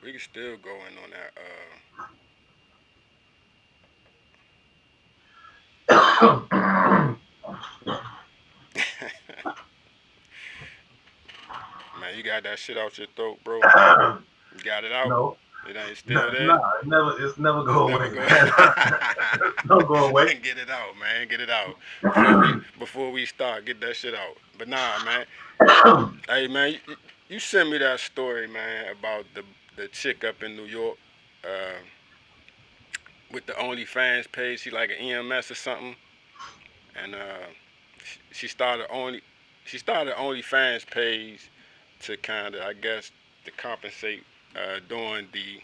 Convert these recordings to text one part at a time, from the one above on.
We can still go in on that. Man, you got that shit out your throat, bro. You got it out. No, It ain't still nah, there. it's never It's go never away, go. man. Don't go away. Get it out, man. Get it out before we start. Get that shit out. But nah, man. Hey, man. You sent me that story, man, about the chick up in New York, uh, with the OnlyFans page. She like an EMS or something, and she started OnlyFans page to kind of, I guess, to compensate during the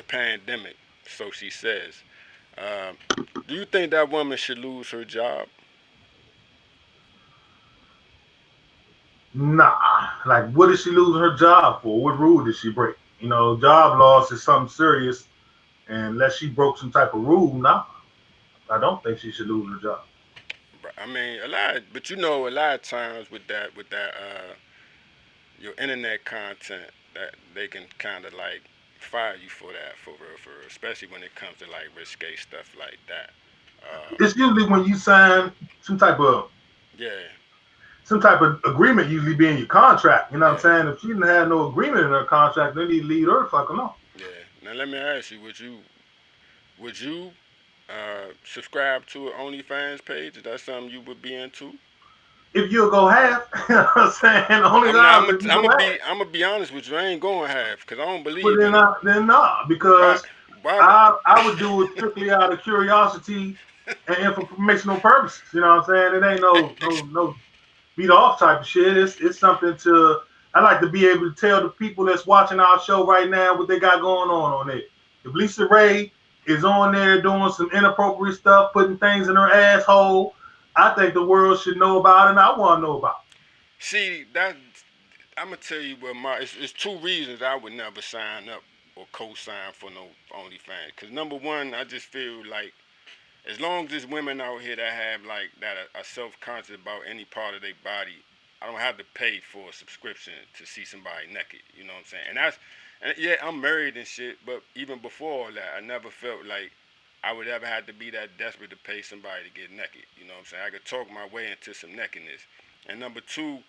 pandemic. So she says. Um, do you think that woman should lose her job? Nah, like what is she losing her job for? What rule did she break? Job loss is something serious, and unless she broke some type of rule, nah, I don't think she should lose her job. I mean, a lot, but a lot of times with that your internet content, that they can kind of like fire you for that, for real, especially when it comes to like risque stuff like that. It's usually when you sign some type of Yeah, some type of agreement, usually be in your contract. You know what I'm yeah, saying? If she didn't have no agreement in her contract, they need to leave her fucking alone. yeah. Now let me ask you, would you subscribe to an OnlyFans page? Is that something you would be into? If you'll go half, you know what I'm saying? The only I'm not. time if you I'm go gonna half. be. I'm gonna be honest with you. I ain't going half because I don't But believe in it. then nah, Why? because Why would? I would do it strictly out of curiosity and informational purposes. You know what I'm saying? It ain't no beat off type of shit. It's something to I like to be able to tell the people that's watching our show right now what they got going on it. If Lisa Ray is on there doing some inappropriate stuff, putting things in her asshole, I think the world should know about it, and I want to know about See that. I'm gonna tell you what it's two reasons I would never sign up or co-sign for no OnlyFans. Cause number one, I just feel like as long as there's women out here that have like that are self-conscious about any part of their body, I don't have to pay for a subscription to see somebody naked. You know what I'm saying? And yeah, I'm married and shit, but even before all that, I never felt like I would ever have to be that desperate to pay somebody to get naked. You know what I'm saying? I could talk my way into some nakedness. And number two,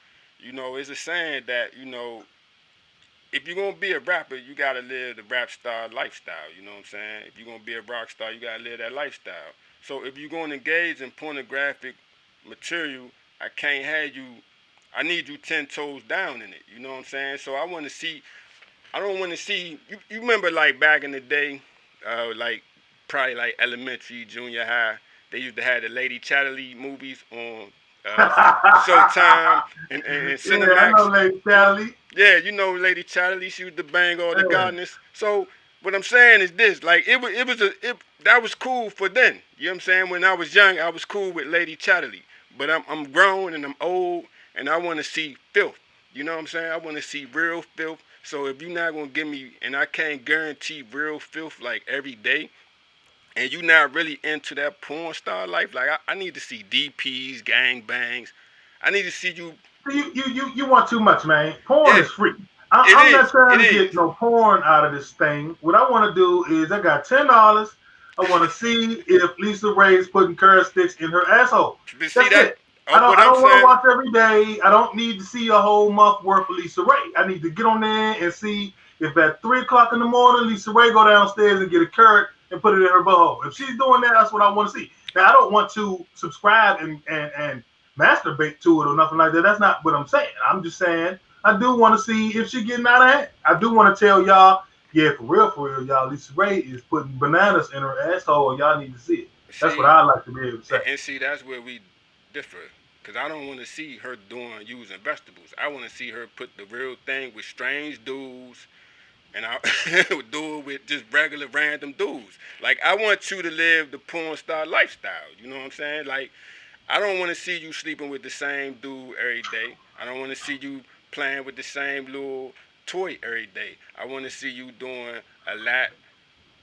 it's a saying that if you're gonna be a rapper, you gotta live the rap star lifestyle. You know what I'm saying? If you're gonna be a rock star, you gotta live that lifestyle. So if you're gonna engage in pornographic material, I can't have you. I need you 10 toes down in it. You know what I'm saying? So I want to see. I don't want to see. You remember like back in the day, like probably like elementary, junior high. They used to have the Lady Chatterley movies on uh, Showtime and it. Yeah, I know Cinemax. Lady Sally. Yeah, Lady Chatterley, she used to bang all the Yeah. gardeners. So what I'm saying is this: like that was cool for then. You know what I'm saying? When I was young, I was cool with Lady Chatterley. But I'm grown and I'm old, and I want to see filth. You know what I'm saying? I want to see real filth. So if you're not gonna give me, and I can't guarantee real filth like every day, and you're not really into that porn star life, like I need to see DPs, gang bangs. I need to see you. You want too much, man. Porn Yeah, is free. it I'm not is. trying It to get is. no porn out of this thing. What I want to do is I got $10. I want to see if Lisa Ray is putting curd sticks in her asshole. But see That's that it. I don't what I I'm don't want to saying. watch every day. I don't need to see a whole month worth of Lisa Ray. I need to get on there and see if at 3 o'clock in the morning Lisa Ray go downstairs and get a curd and put it in her butthole. If she's doing that, that's what I want to see. Now I don't want to subscribe and masturbate to it or nothing like that. That's not what I'm saying. I'm just saying I do want to see if she getting out of hand. I do want to tell y'all, yeah, for real, y'all. Lisa Ray is putting bananas in her asshole, and y'all need to see it. That's what See, I like to be able to say. and see that's where we differ. Cause I don't want to see her using vegetables. I want to see her put the real thing with strange dudes, and I do it with just regular random dudes. Like I want you to live the porn star lifestyle. You know what I'm saying? Like I don't want to see you sleeping with the same dude every day. I don't want to see you playing with the same little toy every day. I want to see you doing a lot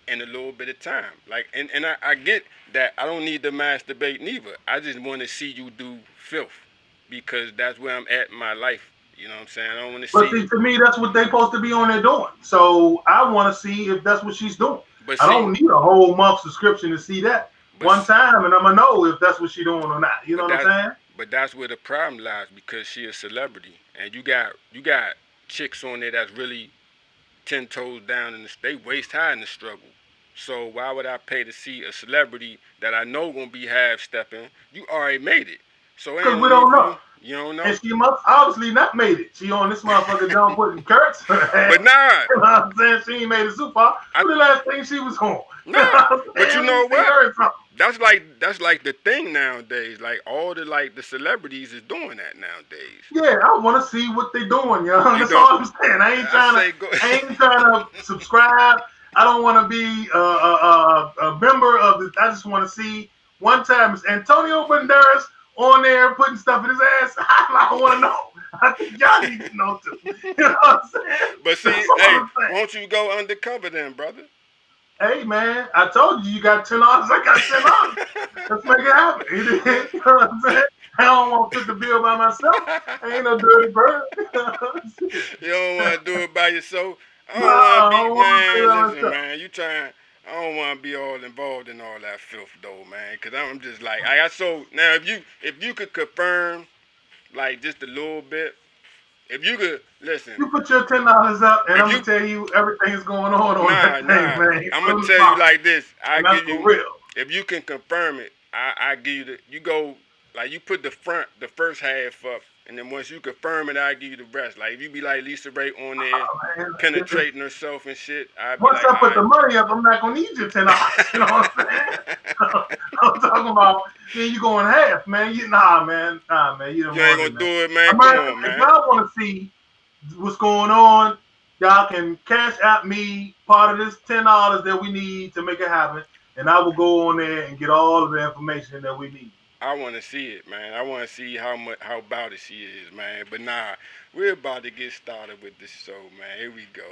in a little bit of time. Like, and I get that I don't need to masturbate neither. I just want to see you do filth because that's where I'm at in my life. You know what I'm saying? I don't want to But see. see, to me, that's what they supposed to be on there doing. So I want to see if that's what she's doing. But I see, don't need a whole month subscription to see that but one time, and I'm gonna know if that's what she's doing or not. You know but what I'm that saying? but that's where the problem lies because she a celebrity, and you got chicks on there that's really 10 toes down in the they waist high in the struggle. So why would I pay to see a celebrity that I know gonna be half stepping? You already made it, so there ain't Because no we need don't for know. you. You don't know. And she must obviously not made it. She on this motherfucker don't putting curts in her But ass. nah, You know what I'm saying? She ain't made it super far. I Who the last thing she was on? You know nah. what I'm But saying? you Let me know see what? her in something. That's like the thing nowadays. Like all the celebrities is doing that nowadays. Yeah, I want to see what they doing, yo. You That's don't. all I'm saying. I say go. I ain't trying to subscribe. I don't want to be a member of the. I just want to see one time is Antonio Banderas on there putting stuff in his ass. I want to know. I think y'all need to know too. You know what I'm saying? But see, That's all hey, I'm saying. won't you go undercover then, brother? Hey man, I told you you got $10. I got $10. Let's make it happen. You know what I'm saying? I don't want to fit the bill by myself. I ain't no dirty bird. You don't want to do it by yourself. I No, don't want to I be, don't want to do it man. by Listen, myself. man. You trying? I don't want to be all involved in all that filth, though, man. Cause I'm just like, I got so now. If you could confirm, like just a little bit, if you could listen, You put your $10 up, and if I'm gonna you tell you everything's going on nah that thing, nah, man. As I'm gonna soon as tell you possible, like this. I and that's give for you, real. if you can confirm it, I give you the. You go like you put the first half up, and then once you confirm it, I give you the rest. Like if you be like Lisa Ray on there Oh, man. penetrating herself and shit, I'd be Once like, I all put right. the money up, I'm not gonna need your $10. You know what I'm saying? I'm talking about then you going half, man. Nah, man, you don't You ain't want gonna it, man. do it, man. Come America, on, if man. y'all want to see what's going on, y'all can cash out me part of this $10 that we need to make it happen, and I will go on there and get all of the information that we need. I want to see it, man. I want to see how about it she is, man. But nah, we're about to get started with this show, man. Here we go.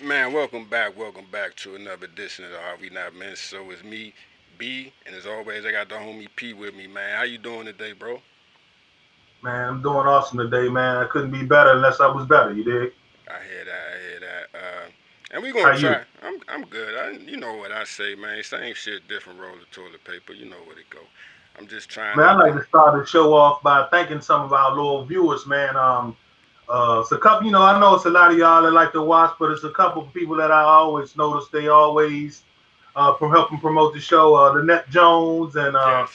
Man, welcome back to another edition of the Are We Not Men. So it's me, B, and as always, I got the homie P with me, man. How you doing today, bro? Man, I'm doing awesome today, man. I couldn't be better unless I was better. You dig? I hear that. I hear that. And we gonna How you? try. I'm good. You know what I say, man. Same shit, different roll of toilet paper. You know where it go. I'm just trying Man, I'd not to. like to start the show off by thanking some of our loyal viewers, man. It's a couple, I know it's a lot of y'all that like to watch, but it's a couple of people that I always notice they always from helping promote the show. Lynette Jones and Yes,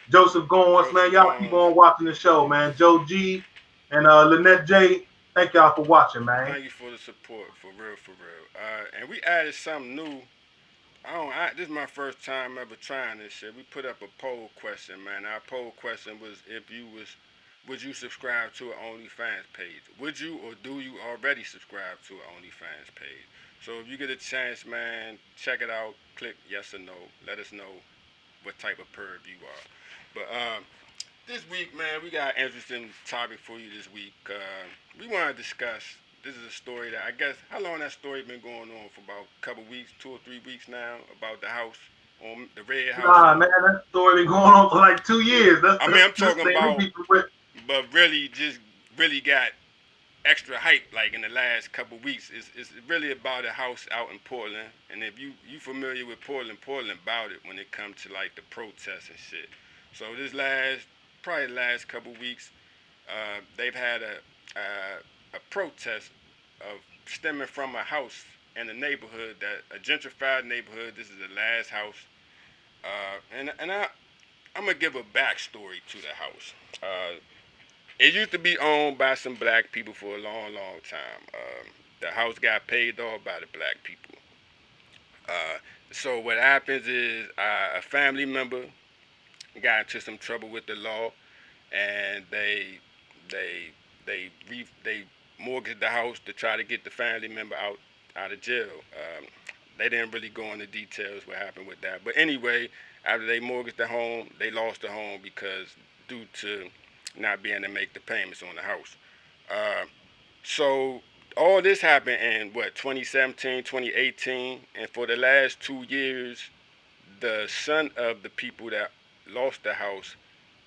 Joseph Gowens, man. Joseph Y'all keep Gomes. on watching the show, man. Joe G and Lynette J, thank y'all for watching, man. Thank you for the support, for real, for real. And we added something new. This is my first time ever trying this shit. We put up a poll question, man. Our poll question was if you was, would you subscribe to an OnlyFans page? Would you or do you already subscribe to an OnlyFans page? So if you get a chance, man, check it out. Click yes or no. Let us know what type of perv you are. But this week, man, we got an interesting topic for you this week. We want to discuss. This is a story that I guess how long that story been going on for about a couple weeks, 2 or 3 weeks now about the house on the red house Nah, on. man, that story been going on for like 2 years. That's I mean, that's I'm this talking thing them about, people with. but really just really got extra hype like in the last couple weeks. It's really about a house out in Portland, and if you familiar with Portland, Portland about it when it comes to like the protests and shit. So this last probably the last couple weeks, they've had a protest of stemming from a house. in a neighborhood that a gentrified neighborhood. This is the last house, and I'm gonna give a backstory to the house. It used to be owned by some black people for a long, long time. The house got paid off by the black people. Uh, so what happens is a family member got into some trouble with the law, and they they mortgaged the house to try to get the family member out of jail. They didn't really go into details what happened with that, but anyway, after they mortgaged the home, they lost the home because due to not being able to make the payments on the house. Uh, so all this happened in what 2017, 2018, and for the last 2 years, the son of the people that lost the house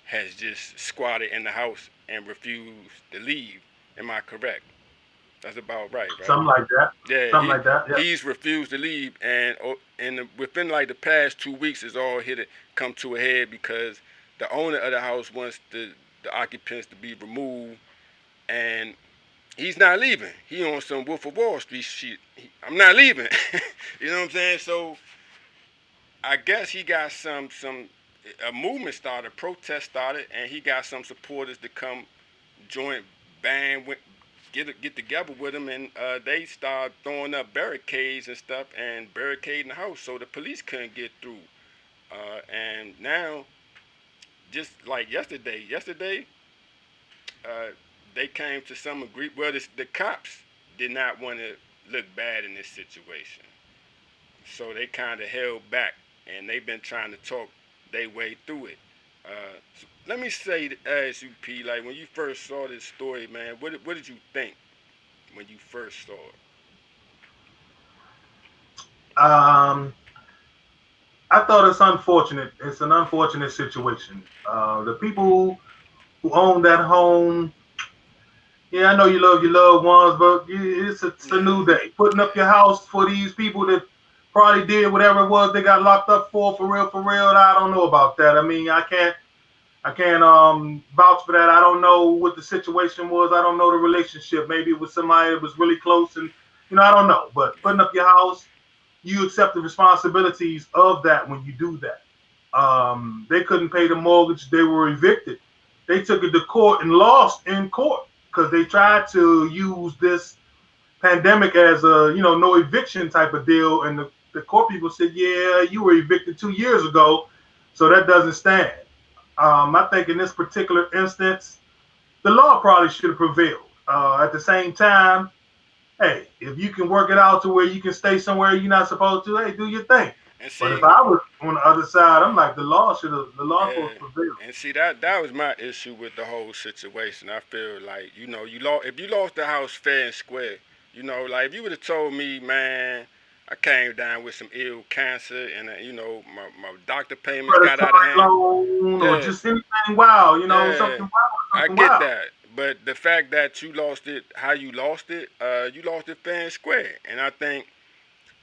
has just squatted in the house and refused to leave. Am I correct? That's about right, right? Something like that. Yeah, Something like that. Yeah. he's refused to leave, and within like the past 2 weeks, it's all hit it come to a head because the owner of the house wants the occupants to be removed, and he's not leaving. He on some Wolf of Wall Street shit. I'm not leaving. You know what I'm saying? So I guess he got some a movement started, a protest started, and he got some supporters to come join band with get together with him, and they start throwing up barricades and stuff and barricading the house so the police couldn't get through. And now, just like yesterday, uh, they came to some agree. Well, the cops did not want to look bad in this situation, so they kind of held back, and they've been trying to talk their way through it. So let me say, ask you, P, like when you first saw this story, man, what did you think when you first saw it? Um, I thought it's unfortunate. It's an unfortunate situation. The people who own that home, yeah, I know you love your loved ones, but it's a new Yeah, day. Putting up your yeah, house for these people that probably did whatever it was they got locked up for real, for real. I don't know about that. I mean, I can't vouch for that. I don't know what the situation was. I don't know the relationship. Maybe it was somebody that was really close, and I don't know. But putting up your house, you accept the responsibilities of that when you do that. They couldn't pay the mortgage. They were evicted. They took it to court and lost in court because they tried to use this pandemic as a no eviction type of deal, and the court people said, yeah, you were evicted 2 years ago, so that doesn't stand. I think in this particular instance, the law probably should have prevailed. At the same time, hey, if you can work it out to where you can stay somewhere you're not supposed to, hey, do your thing. and But if see, I was on the other side, I'm like, the law yeah, supposed to prevail. and see that was my issue with the whole situation. I feel like you lost if you lost the house fair and square. Like if you would have told me, man, I came down with some ill cancer, and my doctor payments got out of Predatory hand. loan or Yeah, just anything wild, yeah, something wild, I something get wild. that. But the fact that you lost it, how you lost it fair and square. And I think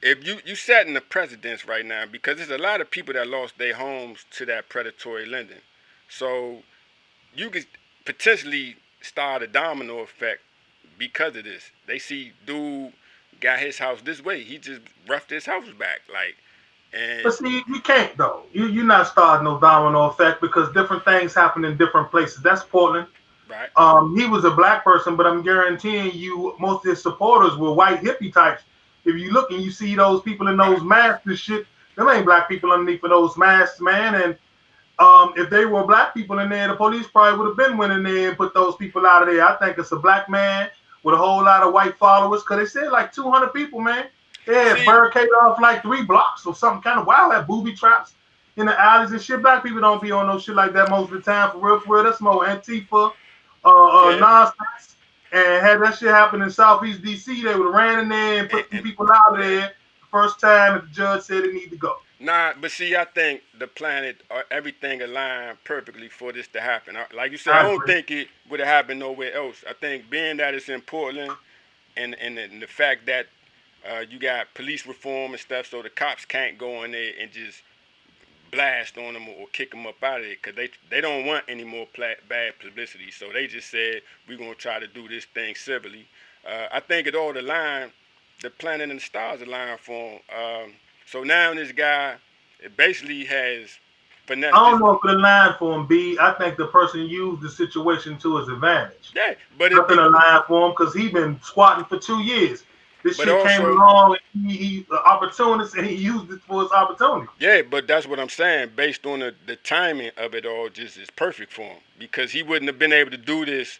if you setting the precedence right now because there's a lot of people that lost their homes to that predatory lending. So you could potentially start a domino effect because of this. They see dude got his house this way. He just roughed his house back. Like and But see, you can't though. You're not starting no domino effect because different things happen in different places. That's Portland. right. He was a black person, but I'm guaranteeing you, most of his supporters were white hippie types. If you look and you see those people in Right. those masks and shit, them ain't black people underneath of those masks, man. And if they were black people in there, the police probably would have been went in there and put those people out of there. I think it's a black man with a whole lot of white followers because they said like 200 people, man. They had See, barricaded off like 3 blocks or something kind of wild. Had booby traps in the alleys and shit. Black people don't be on no shit like that most of the time. For real, for real. That's more Antifa yeah, nonsense. And had that shit happen in Southeast DC, they would have ran in there and put them and people out of yeah. there the first time that the judge said they need to go. Nah, but see, I think the planet or everything aligned perfectly for this to happen. Like you said, I I don't agree. think it would have happened nowhere else. I think being that it's in Portland and the fact that you got police reform and stuff, so the cops can't go in there and just blast on them or kick them up out of it because they don't want any more bad publicity. So they just said we're gonna try to do this thing civilly. I think it all aligned the planet and the stars aligned for him. So now this guy, it basically has I finessed don't this. know if it aligned for him, B. I think the person used the situation to his advantage. Yeah, but Nothing aligned for him because he been squatting for 2 years. This but shit came also, along and he opportunist and he used it for his opportunity. yeah, but that's what I'm saying. Based on the timing of it all, just is perfect for him because he wouldn't have been able to do this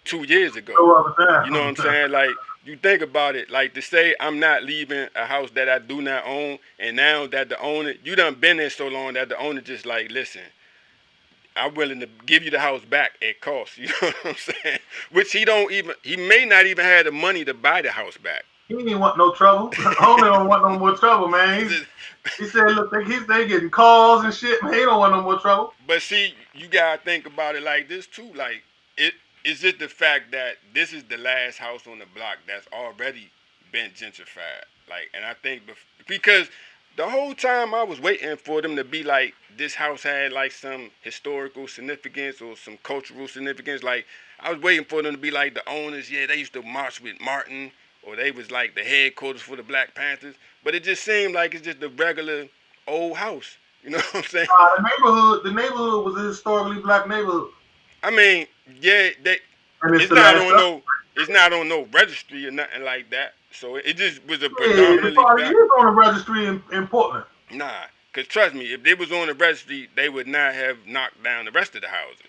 2 years ago. No other You know what I'm time. saying? Like you think about it, like to say I'm not leaving a house that I do not own, and now that the owner, you done been there so long that the owner just like, listen, I'm willing to give you the house back at cost. You know what I'm saying? Which he may not even have the money to buy the house back. He ain't want no trouble. Owner don't want no more trouble, man. He said, look, they getting calls and shit, man. He don't want no more trouble. But see, you gotta think about it like this too. Like it is just the fact that this is the last house on the block that's already been gentrified. Like, and I think because the whole time I was waiting for them to be like this house had like some historical significance or some cultural significance. Like I was waiting for them to be like the owners. Yeah, they used to march with Martin, or they was like the headquarters for the Black Panthers. But it just seemed like it's just a regular old house. You know what I'm saying? The neighborhood was a historically black neighborhood, I mean, yeah, and it's it's the not last on up. no it's not on no registry or nothing like that. So it just was a Yeah, it predominantly probably black. is on the registry in Portland. Nah, cause trust me, if they was on the registry, they would not have knocked down the rest of the houses.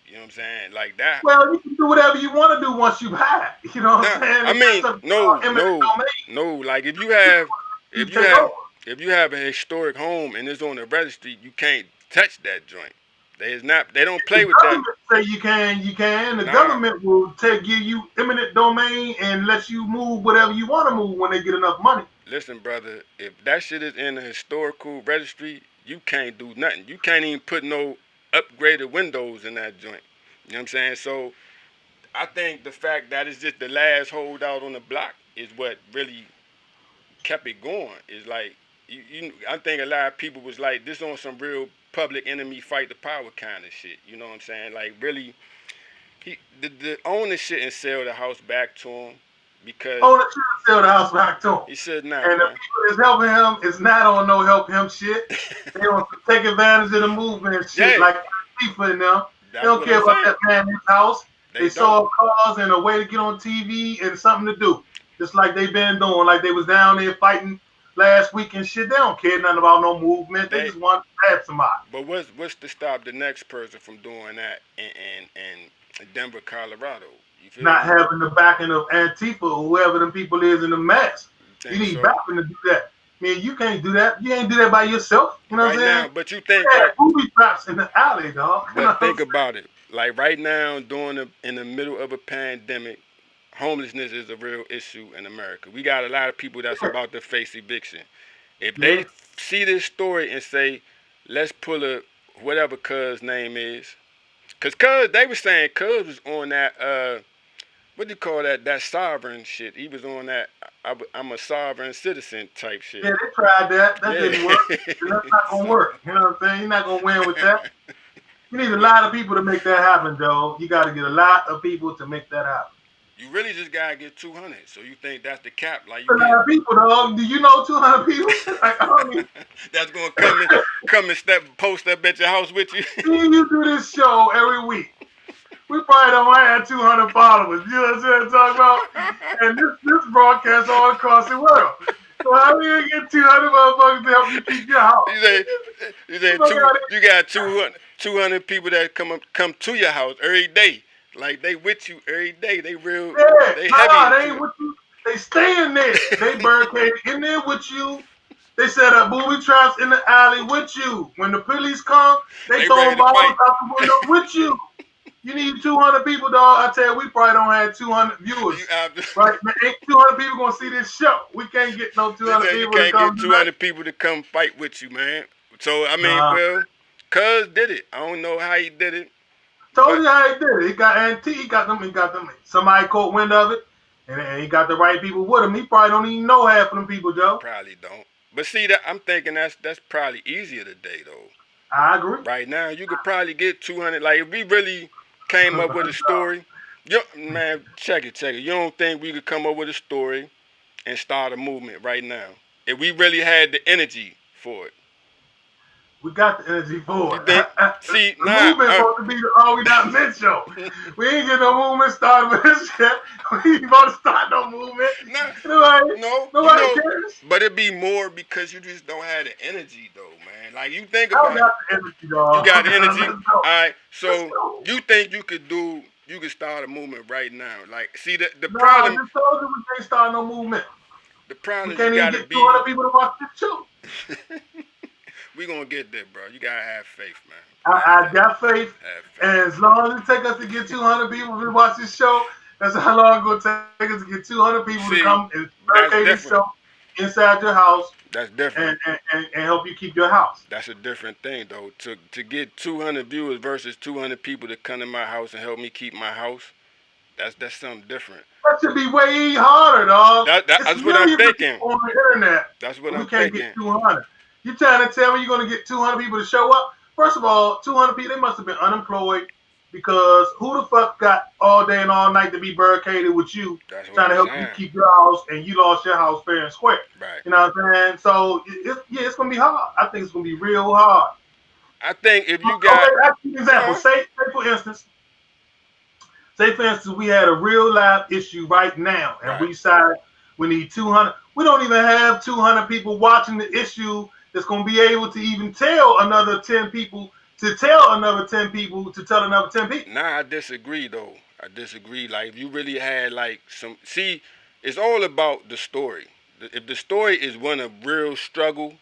You know what I'm saying? Like that. Well, you can do whatever you want to do once you've had. You know what I'm Nah, saying? I If mean, that's a no, eminent no, domain, no. Like you if you take have, over. if you have a historic home and it's on the registry, you can't touch that joint. They is not. They don't The play with that. government say you can, you can. The Nah, government will give you eminent domain and let you move whatever you want to move when they get enough money. listen, brother, if that shit is in the historical registry, you can't do nothing. You can't even put no upgraded windows in that joint. You know what I'm saying? So I think the fact that it's just the last holdout on the block is what really kept it going. Is like I think a lot of people was like this on some real public enemy fight the power kind of shit. You know what I'm saying? Like really, the owner shouldn't sell the house back to him because Owner should sell the house back to him. he should not, And the man. people that's helping him is not on no help him shit. They want to take advantage of the movement and shit Yeah, like FIFA and them. They that's don't what care I'm about saying. that man in his house. They They don't. saw cars and a way to get on TV and something to do. Just like they been doing, like they was down there fighting last week and shit. They don't care nothing about no movement. They They just want to stab somebody. But what's to stop the next person from doing that in Denver, Colorado? You feel Not me? having the backing of Antifa or whoever them people is in the mass. You You think need so? backing to do that. Man, you can't do that. You ain't do that by yourself. You know what Right I'm saying? now, but you think Yeah, right, booby traps in the alley, dog. You know but what I'm think about it. Like right now, in the middle of a pandemic, homelessness is a real issue in America. We got a lot of people that's saying? about to face eviction. If Yeah, they see this story and say, let's pull a whatever Cuz name is, cause Cuz they were saying Cuz was on that what do you call that? That sovereign shit. He was on that. I'm a sovereign citizen type shit. yeah, they tried that. That Yeah. didn't work. And that's not gonna work. You know what I'm saying? You're not gonna win with that. You need a lot of people to make that happen, Joe. You got to get a lot of people to make that happen. You really just gotta get 200. So you think that's the cap? Like you A get lot of people, dog. Do you know 200 people? Like, I don't mean, that's gonna come and step post up at your house with you. see you do this show every week. We probably don't have 200 followers. You know what I'm talking about? And this broadcast all across the world. So how do you get 200 motherfuckers to help you keep your house? you say you You say fucking two. out You got 200 people that come to your house every day. Like they with you every day. They real. there. Yeah, They heavy nah, they into ain't it. with you. They stay in there. They barricaded in there with you. They set up booby traps in the alley with you. When the police come, they They ready throwing to fight. bottles out the window with you. You need 200 people, dog. I tell you, we probably don't have 200 You viewers. out Right? Man, ain't 200 people gonna see this show. We can't get no They 200 say you people to can't come get to that. 200 people to come fight with you, man. So I mean, Nah, well, Cuz did it. I don't know how he did it, told but you how he did it. He got anti. He got them. He got them. Somebody caught wind of it, and he got the right people with him. He probably don't even know half of them people, Joe. probably don't. But see, that I'm thinking that's probably easier today though. I agree. Right now, you could probably get 200. Like if we really came up with a story, man, check it. You don't think we could come up with a story and start a movement right now. If we really had the energy for it. We got the energy for You it. think? See, The nah, movement supposed to be the All We Not Men show. We ain't get no movement started with this shit. We ain't about to start no movement. nah, Nobody, no, nobody cares. but it'd be more because you just don't have the energy though, man. Like you think I about it, got the energy, you dog. got the energy. Let's go. All right, Let's so go. you think you could start a movement right now? Like, see, Nah, I just told you we can't start no movement. the We problem is you can't even gotta get 200 be. people to watch this show. We gonna get there, bro. You gotta have faith, man. Have I faith. got faith, Have and faith. as long as it takes us to get 200 people to watch this show, that's how long it's going to take us to get 200 people to come See, and that's barricade yourself different. inside your house That's and, different. and help you keep your house. That's a different thing, though. To get 200 viewers versus 200 people to come to my house and help me keep my house, that's something different. That should be way harder, dog. It's That's what I'm millions of thinking. people on the internet, That's what but we I'm can't get thinking. 200. You trying to tell me you're going to get 200 people to show up? First of all, 200 people, they must have been unemployed because who the fuck got all day and all night to be barricaded with you That's what trying to I'm help you saying. keep your house and you lost your house fair and square? Right. You know what I'm saying? So, yeah, it's going to be hard. I think it's going to be real hard. I think if you got, Okay, that's an example. huh? Say for instance, we had a real live issue right now, and Right. we decided we need 200. We don't even have 200 people watching the issue that's going to be able to even tell another 10 people to tell another 10 people to tell another 10 people. Nah, I disagree though. I disagree. Like if you really had like some, see, it's all about the story. If the story is one of real struggle,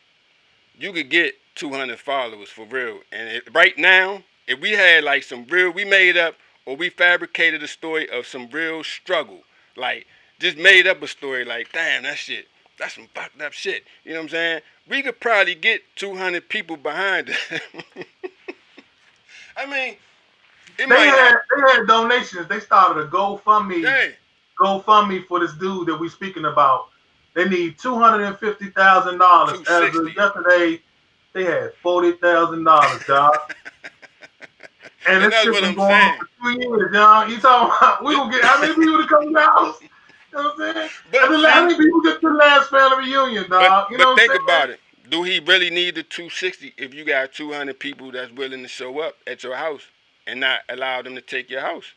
you could get 200 followers for real. And right now, if we had like some real, we made up or we fabricated a story of some real struggle, like just made up a story, like damn that shit, that's some fucked up shit. You know what I'm saying? We could probably get 200 people behind it. I mean, it They might not. had they had donations. They started a Hey, GoFundMe for this dude that we speaking about. They need $250,000. As of 260. yesterday, they had $40,000, dog. And And this that's shit what been I'm going on saying. for 2 years, John. You talking about we It, gonna get how many people to come to the house? You know what I'm saying? but How see, many people get to the last family reunion, dog? You know but what I'm think saying? about it. Do he really need the 260 if you got 200 people that's willing to show up at your house and not allow them to take your house?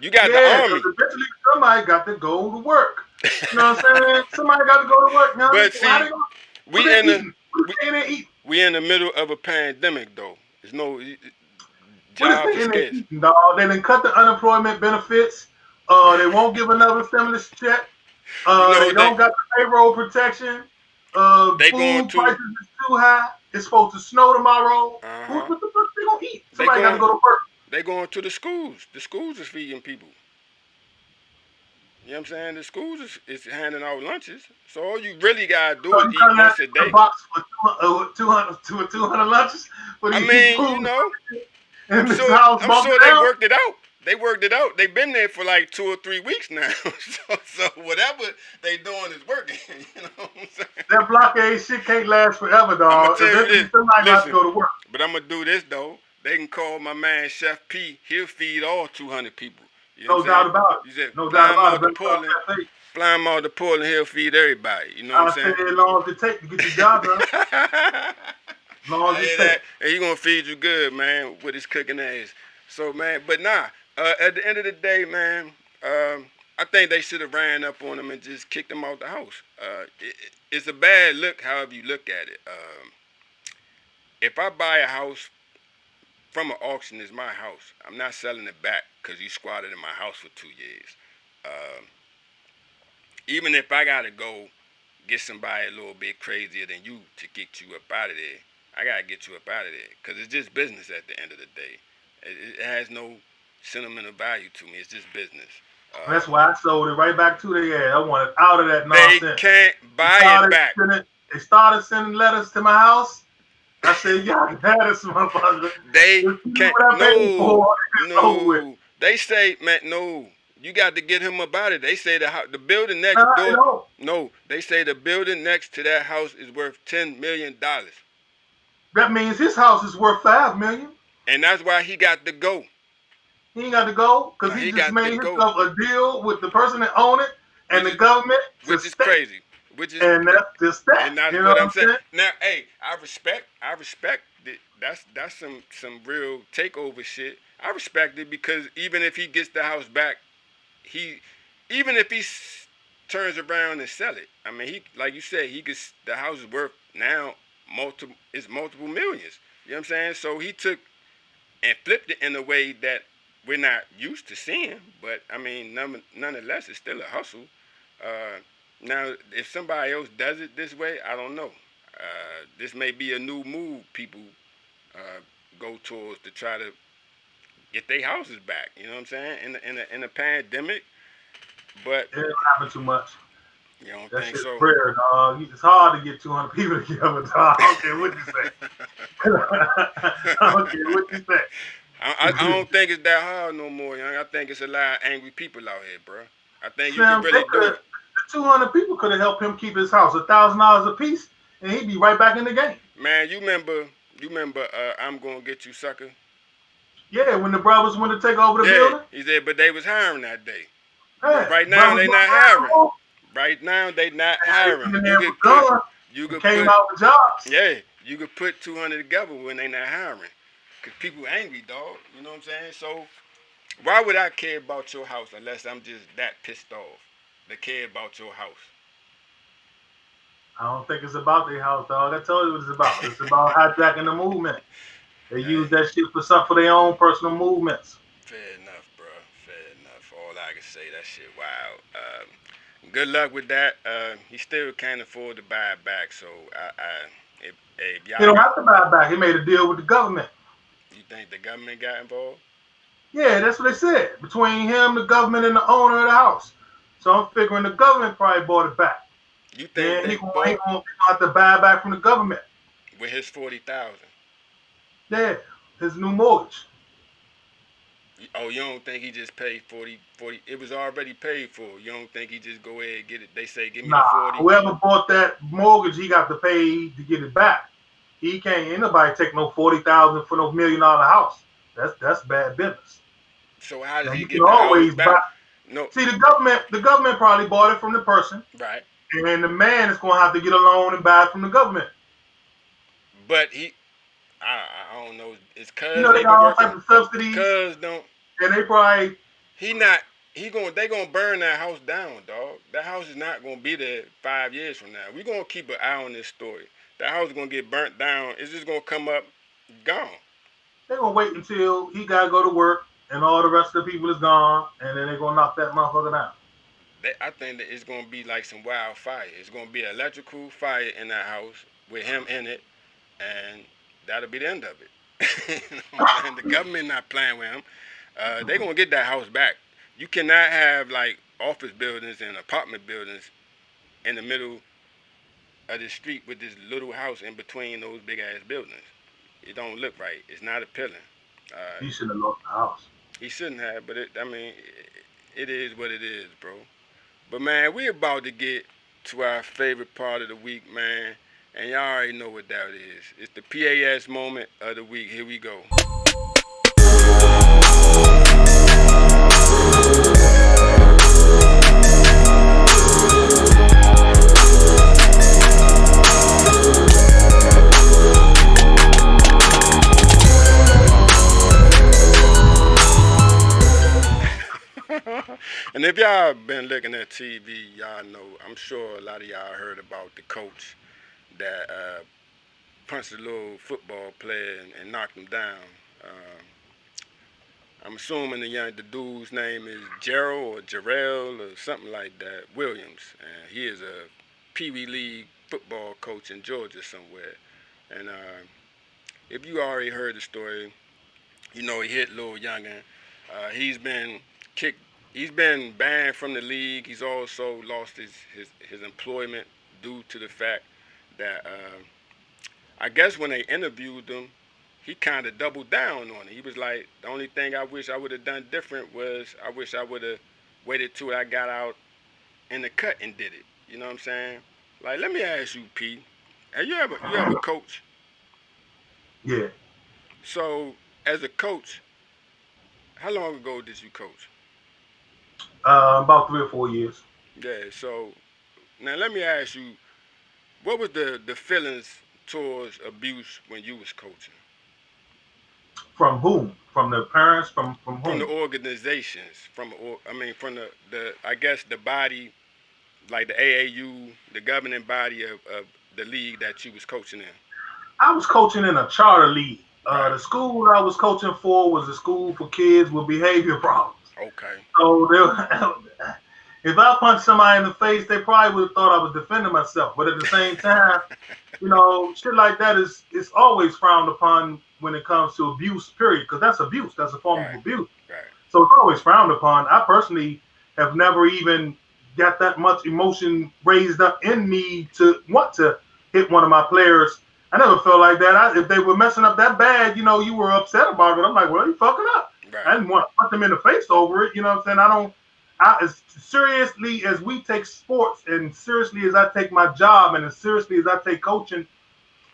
You got the Yeah, because army. eventually somebody got to go to work. You know what I'm saying? Somebody got to go to work. Now, But how see, they gonna, what we they in the eating? What we, they in there eating? we in the middle of a pandemic though. There's no What is jobs they are in there scarce. eating, dog? They done cut the unemployment benefits. They won't give another stimulus check. You know They don't got the payroll protection. they going Food to prices is too high. It's supposed to snow tomorrow. uh-huh. What the fuck they gonna eat? They Somebody got to going go to work. they going to the schools. The schools is feeding people. You know what I'm saying? The schools is handing out lunches. So all you really gotta do So is you eat come out once a to a day. box with 200 lunches for I these mean, people I'm in this sure house I'm bunker sure they down. worked it out. They worked it out. They've been there for like 2 or 3 weeks now. So whatever they doing is working. You know what I'm saying? That blockade shit can't last forever, I'm gonna dog. tell you Eventually this. somebody got to Listen, go to work. but I'm gonna do this though. They can call my man Chef P. He'll feed all 200 people. You know what I'm No doubt saying? about it. He said, No doubt fly him about it. out to Better cross Portland. that face. Fly him out to Portland. He'll feed everybody. You know what I'm I say saying? as long as it takes to get the job done. As long I as it hear takes. that. And he gonna feed you good, man, with his cooking ass. So, man, but nah. At the end of the day, man, I think they should have ran up on him and just kicked him out the house. It's a bad look, however you look at it. If I buy a house from an auction, it's my house. I'm not selling it back because you squatted in my house for 2 years. Um, Even if I gotta go get somebody a little bit crazier than you to get you up out of there, I gotta get you up out of there because it's just business at the end of the day. It has no sentimental value to me. It's just business. And that's Um, why I sold it right back to the ass. I wanted out of that they nonsense. can't They buy it started back. sending, they started sending letters to my house. I said, y'all can have this motherfucker. They Just give me can't. what I paid No, for. It's over with. no. They say, man, no. You got to get him about it. They say the building Nah, next door. no. No, they say the building next to that house is worth $10 million, That means his house is worth 5 million. and that's why he got to go. He ain't got to go because Now he he just got to made go. himself a deal with the person that owned it. and which the is government to which is state. crazy. Which is And that's just that. and that's You know what what I'm I'm saying. saying? Now, hey, I respect it. That's some real takeover shit. I respect it because even if he gets the house back, he even if he turns around and sell it. I mean, he like you said, he gets the house is worth now multiple millions. You know what I'm saying? So he took and flipped it in a way that we're not used to seeing. But I mean, nonetheless, it's still a hustle. Uh, Now, if somebody else does it this way, I don't know. This may be a new move people uh, go towards to try to get their houses back. You know what I'm saying? In the pandemic, but It don't happen too much. you don't That think shit's so. rare, dog. It's hard to get 200 people together, dog. I don't care what you say. I don't care what you I say. don't think it's that hard no more, young. I think it's a lot of angry people out here, bro. I think you can Sam, they really could do have it. the 200 people could have helped him keep his house $1,000 a piece, and he'd be right back in the game. Man, you remember I'm gonna get you, sucker. Yeah, when the brothers went to take over the Yeah, building, he said, but they was hiring that day. hey, Right now brothers they went not down the hiring. road, Right now they not and they hiring. went in You there with could put, guns you and could came put, out with jobs. yeah, you could put 200 together when they not hiring. Cause people angry, dog. You know what I'm saying? So why would I care about your house unless I'm just that pissed off to care about your house? I don't think it's about their house, dog. I told you what it's about. It's about hijacking the movement. They use Hey, that shit for their own personal movements. fair enough, bro. Fair enough. All I can say, that shit wild. Good luck with that. He still can't afford to buy it back. So if He y'all don't got, have to buy it back. He made a deal with the government. you think the government got involved? Yeah, that's what they said. Between him, the government, and the owner of the house. So I'm figuring the government probably bought it back. You think Then they he bought gonna have to buy it back from the government. with his 40,000? Yeah, his new mortgage. Oh, you don't think he just paid 40? It was already paid for. You don't think he just go ahead and get it? They say, give me the Nah, 40. whoever bought that mortgage, he got to pay to get it back. He can't. Ain't nobody take no 40,000 for no $1 million house. That's bad business. So how does Now he you can get the house always buy. back? No, See, the government probably bought it from the person, right. and the man is gonna have to get a loan and buy it from the government. But I don't know. Is You Cuz know, they even got all working? types of subsidies, Cuz don't. and they probably He not. They gonna burn that house down, dog. That house is not gonna be there 5 years from now. We gonna keep an eye on this story. That house is gonna get burnt down. It's just gonna come up gone. they gonna wait until he gotta go to work and all the rest of the people is gone, and then they gonna knock that motherfucker down. I think that it's gonna be like some wildfire. It's gonna be an electrical fire in that house with him in it, and that'll be the end of it. You know what I'm saying? The government not playing with him. They gonna get that house back. You cannot have like office buildings and apartment buildings in the middle of the street with this little house in between those big ass buildings. It don't look right. It's not appealing. Uh, He should have lost the house. he shouldn't have, but I mean, it is what it is, bro. But man, we about to get to our favorite part of the week, man. And y'all already know what that is. It's the PAS moment of the week. Here we go. And if y'all been looking at TV, y'all know, I'm sure a lot of y'all heard about the coach that punched a little football player and knocked him down. Uh, I'm assuming the dude's name is Gerald or Jarrell or something like that, Williams. And he is a Pee Wee League football coach in Georgia somewhere. And if you already heard the story, you know he hit Lil Youngin. He's been kicked. He's been banned from the league. He's also lost his employment due to the fact that I guess when they interviewed him, he kind of doubled down on it. He was like, the only thing I wish I would have done different was I wish I would have waited till I got out in the cut and did it. You know what I'm saying? Like, let me ask you, P. Have you ever coached? Yeah, So, as a coach, how long ago did you coach? about 3 or 4 years. Yeah. So now let me ask you, what was the feelings towards abuse when you was coaching? From whom? From the parents? From From the whom? organizations, I mean, from the I guess the body, like the AAU, the governing body of the league that you was coaching in. I was coaching in a charter league. Right. The school I was coaching for was a school for kids with behavior problems. Okay. So if I punched somebody in the face, they probably would have thought I was defending myself. But at the same time, shit like that is always frowned upon when it comes to abuse. Period, because that's abuse. That's a form of Right. abuse. Right. So it's always frowned upon. I personally have never even got that much emotion raised up in me to want to hit one of my players. I never felt like that. If they were messing up that bad, you were upset about it. I'm like, well, you fucking up. I Right. didn't want to punch them in the face over it. You know what I'm saying? I don't. As seriously as we take sports, and seriously as I take my job, and as seriously as I take coaching,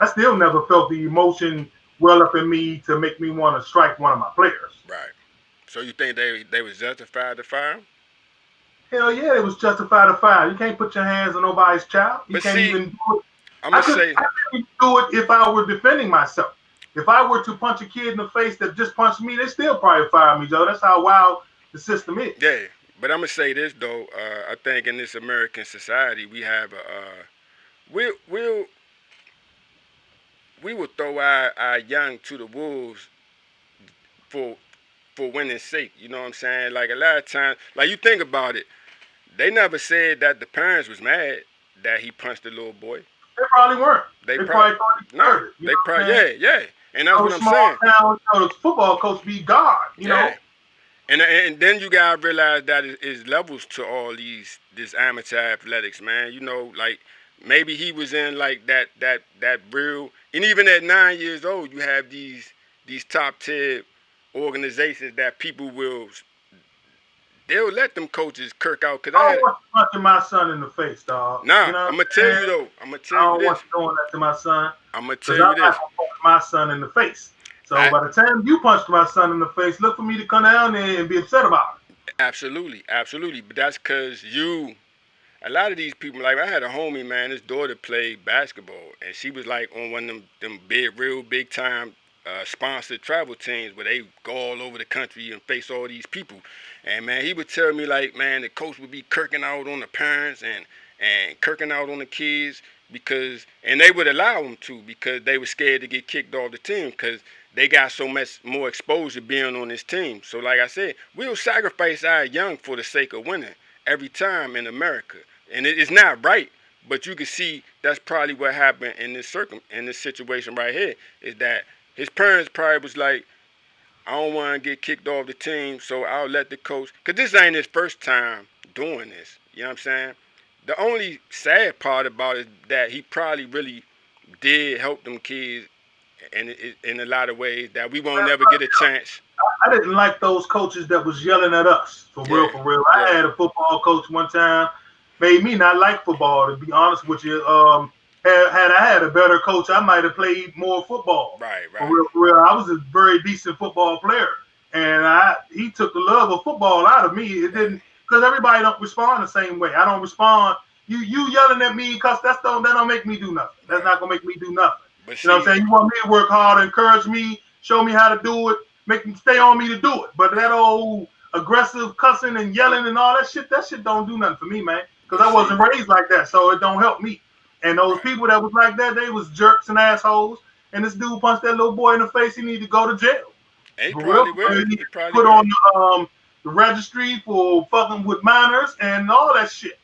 I still never felt the emotion well up in me to make me want to strike one of my players. Right. So you think they was justified to fire him? Hell yeah, it was justified to fire. You can't put your hands on nobody's child. You But can't see, even do it. I'm I gonna could say, I couldn't even do it if I were defending myself. If I were to punch a kid in the face that just punched me, they still probably fire me, Joe. That's how wild the system is. yeah. But I'm gonna say this though. I think in this American society we have a we'll we will throw our young to the wolves for winning's sake. You know what I'm saying? Like a lot of times, like you think about it, they never said that the parents was mad that he punched the little boy. They probably weren't. They They probably probably thought he nah. deserved it. You know They what probably I'm saying? yeah. And that's I what was I'm small saying. town, the football coach be God, Yeah. And then you gotta realize that is levels to all this amateur athletics, man. You know, like maybe he was in like that real, and even at 9 years old, you have these top tier organizations that people will they'll let them coaches kirk out. Cause I I don't had want you punching my son in the face, dog. You nah. know I'm what gonna I'm tell saying? you though. I'm gonna tell I you don't want this. you doing that to my son I'm gonna because tell I'm you not this. going to punch my son in the face. So I by the time you punch my son in the face, look for me to come down there and be upset about absolutely. But that's cause you a lot of these people, like I had a homie, man, his daughter played basketball, and she was like on one of them big, real big time sponsored travel teams where they go all over the country and face all these people. And man, he would tell me like, man, the coach would be kirking out on the parents and kirking out on the kids because, and they would allow them to because they were scared to get kicked off the team because they got so much more exposure being on this team. So like I said, we'll sacrifice our young for the sake of winning every time in America, and it's not right. But you can see that's probably what happened in in this situation right here is that his parents probably was like, I don't want to get kicked off the team, so I'll let the coach. Cause this ain't his first time doing this. You know what I'm saying? The only sad part about it is that he probably really did help them kids in a lot of ways that we won't never get a it. chance. I didn't like those coaches that was yelling at us. For real, Yeah, for real. I yeah, had a football coach one time, made me not like football. To be honest with you, had I had a better coach, I might have played more football. right, For right, real, for real. I was a very decent football player, and he took the love of football out of me. It right. didn't because everybody don't respond the same way. I don't respond. You yelling at me because that don't make me do nothing. That's Right. not gonna make me do nothing. But You know what I'm see, saying? You want me to work hard, encourage me, show me how to do it, make them stay on me to do it. But that right. old aggressive cussing and yelling and all that shit don't do nothing for me, man. But Because I see, wasn't raised like that, so it don't help me. And those right. people that was like that, they was jerks and assholes. And this dude punched that little boy in the face. He need to go to jail. And he For real, probably for real. will. He need He to probably put on will. the registry for fucking with minors and all that shit.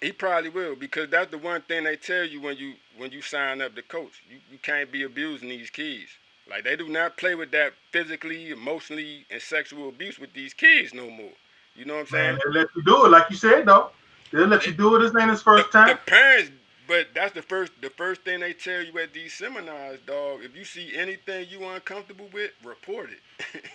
He probably will because that's the one thing they tell you when you sign up to coach. You can't be abusing these kids. Like they do not play with that physically, emotionally, and sexual abuse with these kids no more. You know what I'm Man, saying? they let you do it, like you said though. They'll let you It, do it. This ain't his the first the time. parents, but that's the first thing they tell you at these seminars, dog. If you see anything you uncomfortable with, report it.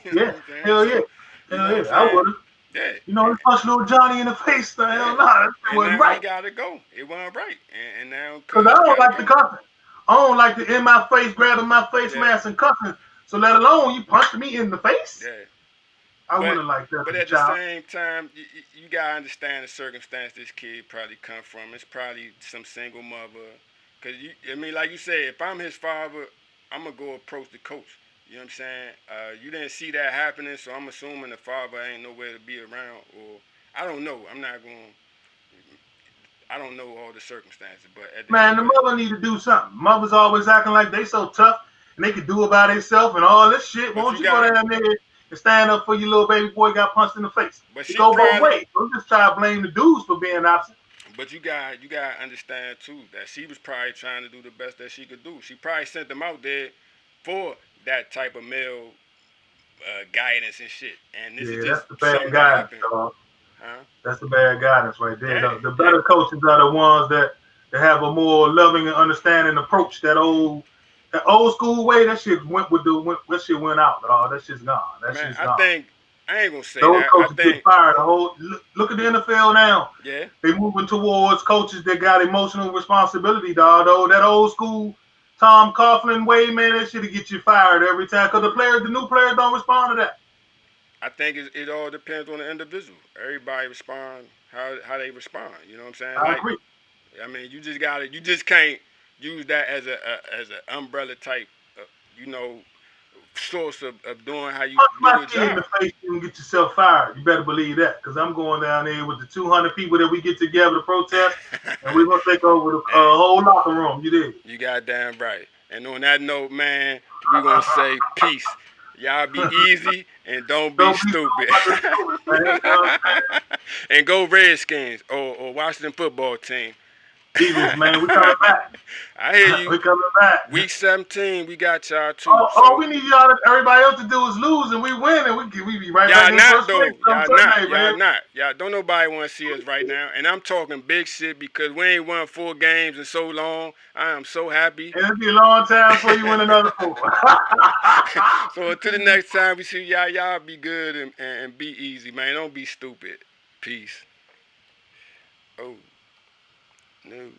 You know Yeah, what I'm saying? hell yeah, So, you know hell what I'm yeah. I saying? would have. Yeah, He punched little Johnny in the face. So hell yeah. no, that shit And wasn't now he right. gotta go. It wasn't right, and now Cause I Cuz don't gotta like the go. cussing. I don't like the in my face, grabbing my face Yeah, mask and cussing. So let alone you punched me in the face. yeah. I but wouldn't like that but as a at the child. same time, you gotta understand the circumstance this kid probably come from. It's probably some single mother. Cause I mean, like you said, if I'm his father, I'm gonna go approach the coach. You know what I'm saying? You didn't see that happening, so I'm assuming the father ain't nowhere to be around, or I don't know. I'm not going. I don't know all the circumstances, but at the end Man, of the the mother need to do something. Mothers always acting like they so tough and they can do it by themselves and all this shit. but Won't you you go got, down there and stand up for your little baby boy got punched in the face? but It she go both probably, ways. Don't just try to blame the dudes for being absent. but you got to understand too that she was probably trying to do the best that she could do. She probably sent them out there for that type of male guidance and shit. And this is Yeah, just that's the bad something that guidance, happened, dog. huh? That's the bad guidance right there. Yeah, The yeah. better coaches are the ones that have a more loving and understanding approach. That old school way, that shit that shit went out, dog. That shit's gone. That Man, shit's I gone. think I ain't gonna say Those that. I coaches get think, fired. Look at the NFL now. yeah. They moving towards coaches that got emotional responsibility, dog. Though that old school Tom Coughlin way, man, that shit'll get you fired every time. Cause the new players don't respond to that. I think it all depends on the individual. Everybody respond how they respond. You know what I'm saying? I Like, agree. I mean, you just can't use that as an umbrella type, uh, you know, source of doing how you Punch do my your kid in job. the face and get yourself fired. You better believe that. Cause I'm going down there with the 200 people that we get together to protest, and we're gonna take over the Hey, whole locker room. You did. you goddamn right. And on that note, man, we gonna say peace. Y'all be easy and don't be Don't be stupid. so understood, man. You know what I'm And go Redskins or Washington football team. saying? Eagles, man, we coming back. I hear you. We coming back. Week 17, we got y'all too. All So we need everybody else to do is lose, and we win, and we be right back y'all in not first place though. come Y'all not. Sunday, Y'all man. not. Y'all don't nobody want to see us right now. And I'm talking big shit because we ain't won 4 games in so long. I am so happy. And it'll be a long time before you win another four. So until the next time we see y'all, y'all be good and be easy, man. Don't be stupid. Peace. Oh no.